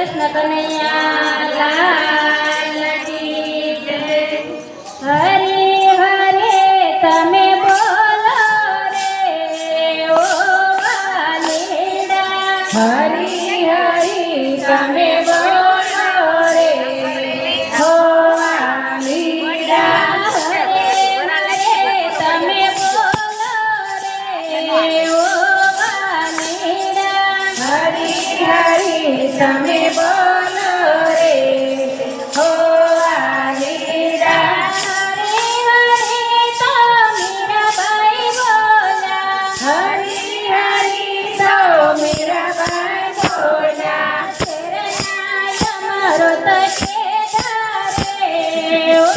કૃષ્ણ કનૈયા લાલ કી જય. હરે હરે તમે બોલો રે ઓ વાલીડા. હરી હરી તમે બોલો રે હો વાલીડા. હરે હરે તમે બોલો રે ઓ વાલીડા. હરી હરી તમે બોલો રે હો વાલીડા. હરે હરે તો મીરાબાઈ બોલ્યા. હરી હરી તો મીરાબાઈ બોલ્યા. શરણાય અમારો તો કેદારે ઓ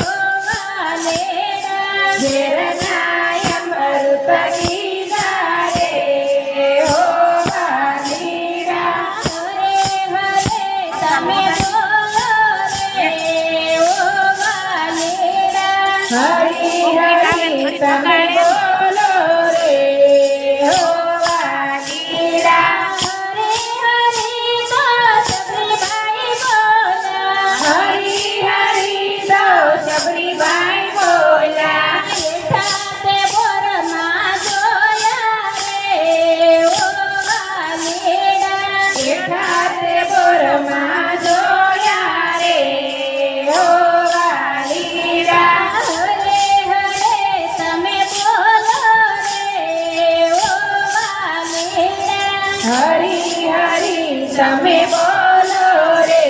વાલીડા. ઘેરનાય અમૃત કીધા રે હો વાલીડા. હરે હરે તમે બોલો રે ઓ વાલીડા. હરી હરી તમે બોલો રે હો વાલીડા. હરે હરે તો સબરીબાઈ બોલ્યા. હરી હરી તો સબરીબાઈ બોલ્યા. સાથે બોરમાં જોયા રે ઓ વાલીડા. જેઠા તે બોરમાં જોયા રે હો વાલીડા. હરે હરે તમે બોલો રે ઓ વાલીડા. હરી હરી તમે બોલો રે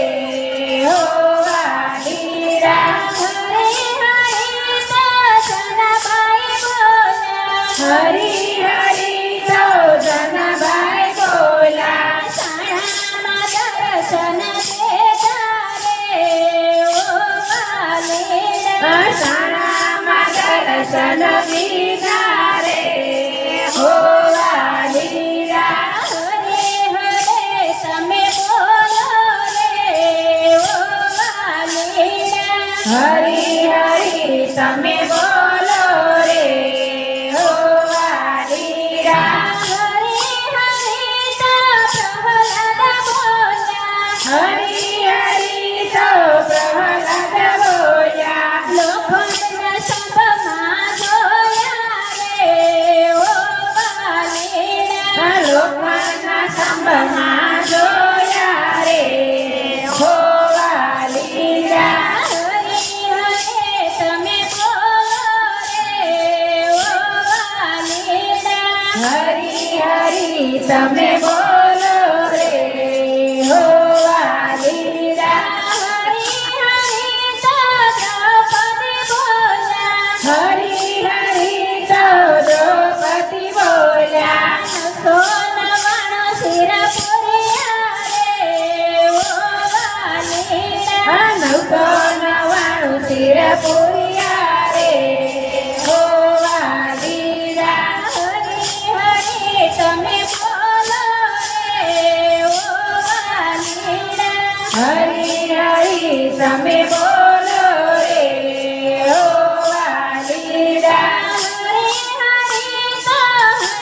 હો વાલીડા. હરે હરે તો સનાબાઈ બોલ્યા. હરી હરી તો જનાબાઈ બોલ્યા. સાણામાં દર્શન દેતા રે ઓ વાલીડા. અષાઢમાં દર્શન દીધા રે હો વાલીડા. હરે હરે તમે બોલો રે ઓ વાલીડા. હરી હરી તમે બોલો રે હો વાલીડા. હરે હરે તો પ્રહલાદ બોલ્યા. હરી હરી તો પ્રહલાદ બોલ્યા. લોખંડના સ્તંભમાં જોયા રે ઓ વાલીડા. લોખંડના સ્તંભમાં જોયા રે હો વાલીડા. હરે હરે તમે બોલો રે ઓ વાલીડા. હરી હરી તમે બોલો રે હો વાલીડા. હરે હરે તો દ્રૌપદી બોલ્યા. હરી હરી તો દ્રૌપદી બોલ્યા. સોનવાણો શિરપુરિયા રે ઓ વાલીડા. નવસો નવાણું શિર પૂર્યા રે હો વાલીડા. હરે હરે તમે બોલો રે ઓ વાલીડા. હરી હરી તમે બોલો રે હો વાલીડા. હરે હરે તો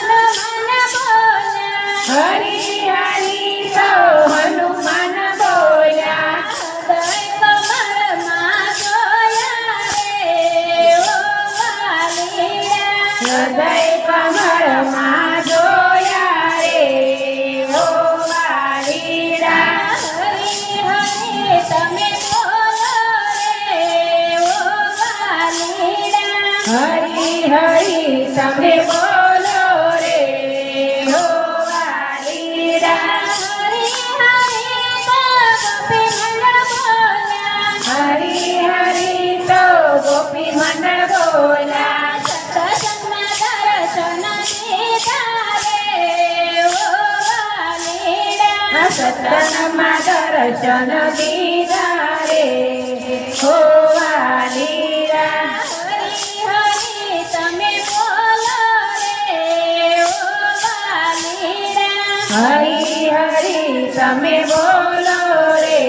હનુમાન બોલ્યા. હરી હરી તો હનુમાન બોલ્યા. હૃદય કમળમાં જોયા રે ઓ વાલીડા. હૃદય કમળમાં જોયા રે હો વાલીડા. હરે હરે તમે બોલો રે ઓ વાલીડા. હરી હરી તમે બોલો રે હો વાલીડા. હરે હરે તો ગોપી મંડળ બોલ્યા. હરી હરી તો ગોપી મંડળ બોલ્યા. સત્સંગના દર્શન દીધા રે ઓ વાલીડા. સત્સંગમાં દર્શન દીધા રે હો વાલીડા. હરે હરે તમે બોલો રે ઓ વાલીડા. હરી હરી તમે બોલો રે